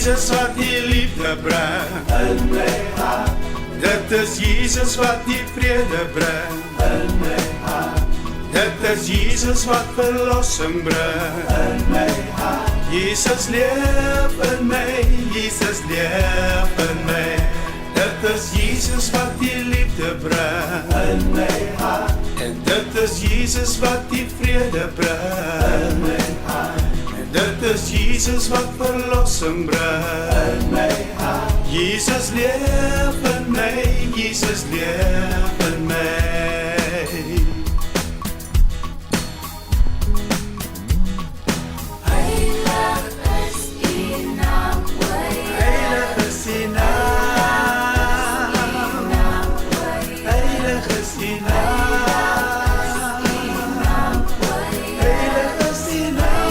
Jesus wat die liefde bring in my hart, Dit is Jesus wat die vrede bring in my hart, Dit is Jesus wat verlossing bring in my hart, Jesus leef in my, Jesus leef in my Dit is Jesus wat die liefde bring in my hart, En dit is Jesus wat die vrede bring in my hart, En dit is Jesus wat verlossing bring in my hart, Jesus leef in my, Jesus leef in my Heilig is U naam, Heilig is die naam Heilig is die naam Heilig is die naam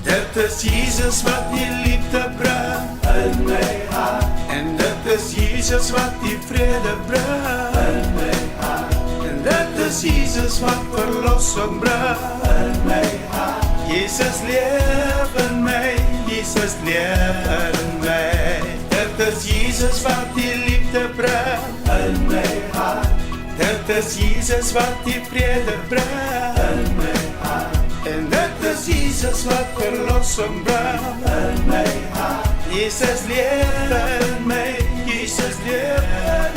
Dit is Jesus wat die liefde bring in my hart, En dit is Jesus wat die vrede bring in my hart, En dit is Jesus wat verlossing bring in my hart, Jesus leef in my, Jesus leef in my Dit is Jesus wat die liefde bring in my hart, Dit is Jesus wat die vrede bring in my hart, En dit is Jesus wat verlossing bring in my hart, Jesus leef in my, Jesus leef